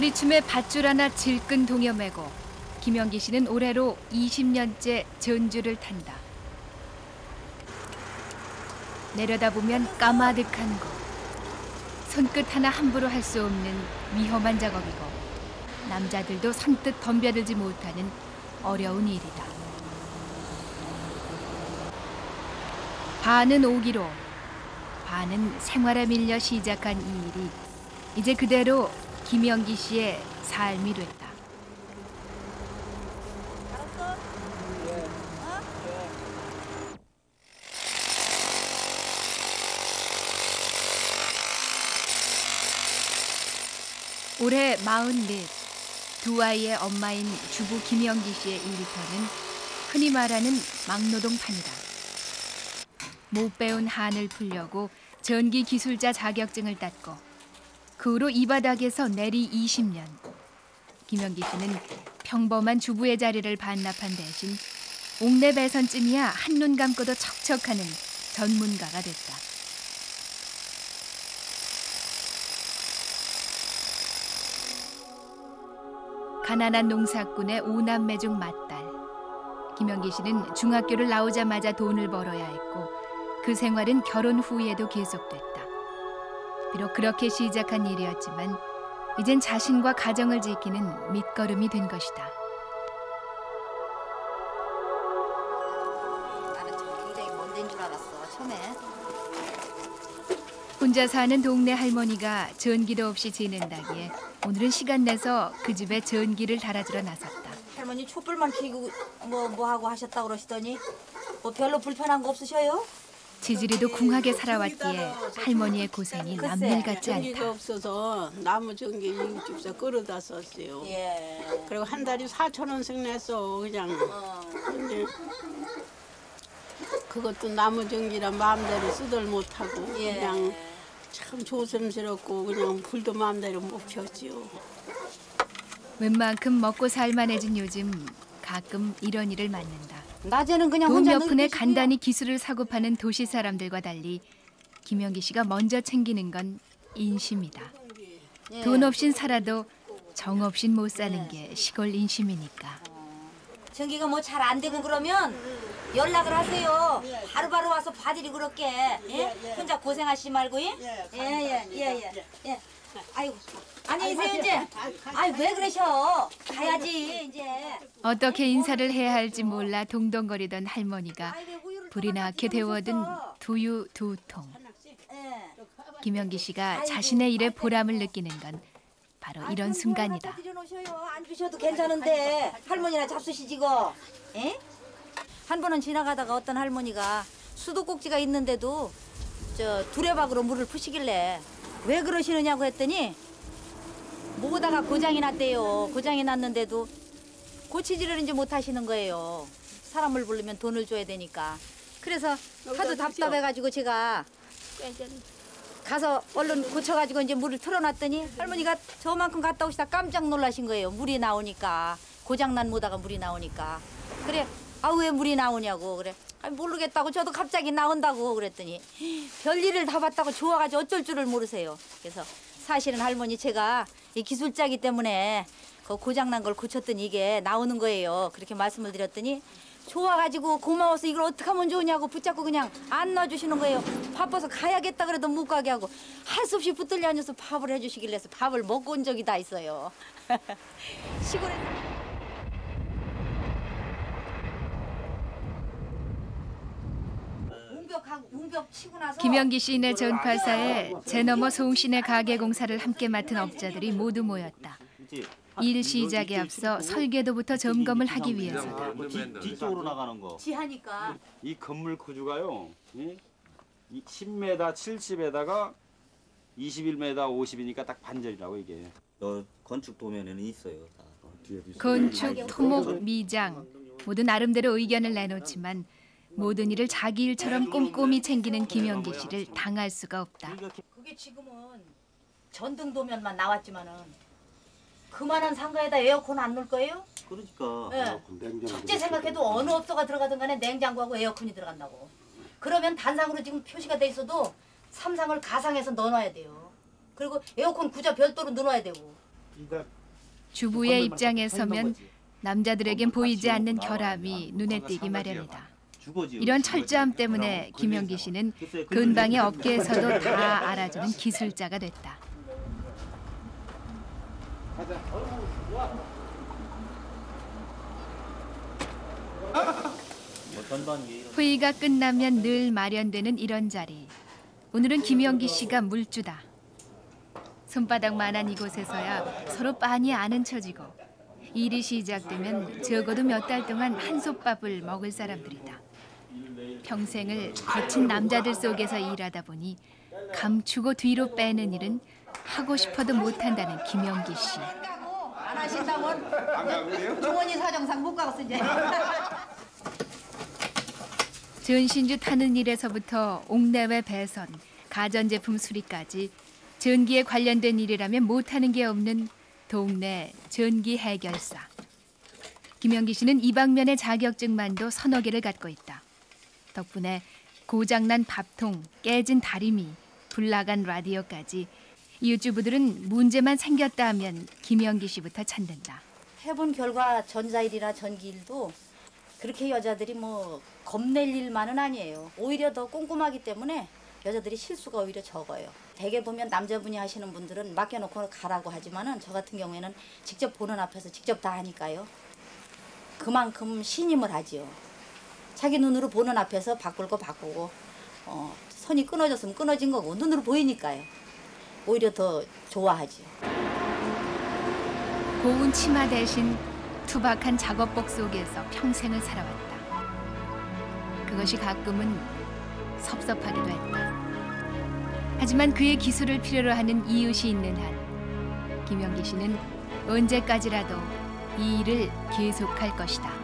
허리춤에 밧줄 하나 질끈 동여매고 김영기 씨는 올해로 20년째 전주를 탄다. 내려다보면 까마득한 곳. 손끝 하나 함부로 할 수 없는 위험한 작업이고 남자들도 선뜻 덤벼들지 못하는 어려운 일이다. 반은 오기로, 반은 생활에 밀려 시작한 이 일이 이제 그대로 김영기 씨의 삶이 됐다. 올해 44, 두 아이의 엄마인 주부 김영기 씨의 일터는 흔히 말하는 막노동판이다. 못 배운 한을 풀려고 전기 기술자 자격증을 땄고 그 후로 이 바닥에서 내리 20년. 김영기 씨는 평범한 주부의 자리를 반납한 대신 옥내 배선쯤이야 한눈 감고도 척척하는 전문가가 됐다. 가난한 농사꾼의 5남매 중 맏딸. 김영기 씨는 중학교를 나오자마자 돈을 벌어야 했고 그 생활은 결혼 후에도 계속됐다. 비록 그렇게 시작한 일이었지만 이젠 자신과 가정을 지키는 밑거름이 된 것이다. 나는 굉장히 먼 데인 줄 알았어, 처음에. 혼자 사는 동네 할머니가 전기도 없이 지낸다기에 오늘은 시간 내서 그 집에 전기를 달아주러 나섰다. 할머니 촛불만 켜고 뭐 하고 하셨다고 그러시더니 뭐 별로 불편한 거 없으셔요? 지지리도 궁하게 살아왔기에 할머니의 고생이 남일 같지 않다. 전기가 없어서 나무 전기 이웃집에서 끌어다 썼어요. 예. 그리고 한 달에 4,000원씩 냈어 그냥. 근데 그것도 나무 전기라 마음대로 쓰들 못하고 예. 그냥 참 조심스럽고 그냥 불도 마음대로 못 켰지요. 웬만큼 먹고 살만해진 요즘 가끔 이런 일을 맡는다. 낮에는 그냥 돈 혼자 몇 푼에 늙으시고요. 간단히 기술을 사고 파는 도시 사람들과 달리 김영기 씨가 먼저 챙기는 건 인심이다. 예. 돈 없인 살아도 정 없인 못 사는 게 시골 인심이니까. 전기가 뭐 잘 안 되고 그러면 연락을 하세요. 바로바로 와서 봐드리고 그렇게. 예? 혼자 고생하시지 말고. 예. 아이고. 안녕히 계세요 이제. 아이 왜 그러셔? 가야지 이제. 어떻게 인사를 해야 할지 몰라 동동거리던 할머니가 아이, 왜 우유를 불이 나게 데워둔 떠나서 두유 2통. 예. 김영기 씨가 자신의 일에 보람을 느끼는 건 바로 이런 순간이다. 안 주셔도 괜찮은데 할머니나 잡수시지 거. 예? 한 번은 지나가다가 어떤 할머니가 수도꼭지가 있는데도 저 두레박으로 물을 푸시길래 왜 그러시느냐고 했더니 뭐다가 고장이 났대요. 고장이 났는데도 고치지를 이제 못 하시는 거예요. 사람을 부르면 돈을 줘야 되니까. 그래서 하도 답답해가지고 제가 가서 얼른 고쳐가지고 이제 물을 틀어놨더니 할머니가 저만큼 갔다 오시다 깜짝 놀라신 거예요. 물이 나오니까. 고장난 모다가 물이 나오니까. 그래, 아 왜 물이 나오냐고. 그래, 아니, 모르겠다고 저도 갑자기 나온다고 그랬더니 별일을 다 봤다고 좋아가지고 어쩔 줄을 모르세요. 그래서 사실은 할머니 제가 이 기술자기 때문에 그 고장난 걸 고쳤더니 이게 나오는 거예요. 그렇게 말씀을 드렸더니 좋아가지고 고마워서 이걸 어떻게 하면 좋으냐고 붙잡고 그냥 안 놔주시는 거예요. 바빠서 가야겠다 그래도 못 가게 하고 할 수 없이 붙들려 앉아서 밥을 해주시길래 해서 밥을 먹고 온 적이 다 있어요. 시골에 웅벽 치고 나서 김영기 씨네 전파사에 제 너머 송신의 가게 공사를 함께 맡은 업자들이 모두 모였다. 일 시작에 앞서 설계도부터 점검을 하기 위해서다. 뒤쪽으로 나가는 거. 지하니까 이 건물 구조가요. 이 10m 70에다가 21m 50이니까 딱 반절이라고 이게. 건축 도면에는 있어요. 다. 건축, 토목, 미장 모두 나름대로 의견을 내놓지만 모든 일을 자기 일처럼 꼼꼼히 챙기는 김영기 씨를 당할 수가 없다. 그게 지금은 전등도면만 나왔지만은 그만한 상가에다 에어컨 안 놓을 거예요? 그러니까. 네. 첫째 생각해도 어느 업소가 들어가든 간에 냉장고하고 에어컨이 들어간다고. 그러면 단상으로 지금 표시가 돼 있어도 삼상을 가상해서 넣어놔야 돼요. 그리고 에어컨 구조 별도로 넣어놔야 되고. 주부의 입장에 서면 남자들에겐 보이지 않는 결함이 눈에 띄기 마련이다. 이런 철저함 때문에 김영기 씨는 근방의 업계에서도 다 알아주는 기술자가 됐다. 회의가 끝나면 늘 마련되는 이런 자리. 오늘은 김영기 씨가 물주다. 손바닥만한 이곳에서야 서로 빤히 아는 처지고 일이 시작되면 적어도 몇 달 동안 한솥밥을 먹을 사람들이다. 평생을 거친 남자들 속에서 일하다 보니 감추고 뒤로 빼는 일은 하고 싶어도 못한다는 김영기 씨. 안 하신다면 주머니 사정상 못 가겠어 이제. 전신주 타는 일에서부터 옥내외 배선, 가전제품 수리까지 전기에 관련된 일이라면 못하는 게 없는 동네 전기 해결사. 김영기 씨는 이 방면의 자격증만도 서너 개를 갖고 있다. 덕분에 고장난 밥통, 깨진 다리미, 불나간 라디오까지 이웃주부들은 문제만 생겼다 하면 김영기 씨부터 찾는다. 해본 결과 전자일이나 전기일도 그렇게 여자들이 뭐 겁낼 일만은 아니에요. 오히려 더 꼼꼼하기 때문에 여자들이 실수가 오히려 적어요. 대개 보면 남자분이 하시는 분들은 맡겨놓고 가라고 하지만은 저 같은 경우에는 직접 보는 앞에서 직접 다 하니까요. 그만큼 신임을 하지요. 자기 눈으로 보는 앞에서 바꿀 거 바꾸고 선이 끊어졌으면 끊어진 거고 눈으로 보이니까요. 오히려 더 좋아하지요. 고운 치마 대신 투박한 작업복 속에서 평생을 살아왔다. 그것이 가끔은 섭섭하기도 했다. 하지만 그의 기술을 필요로 하는 이웃이 있는 한 김영기 씨는 언제까지라도 이 일을 계속할 것이다.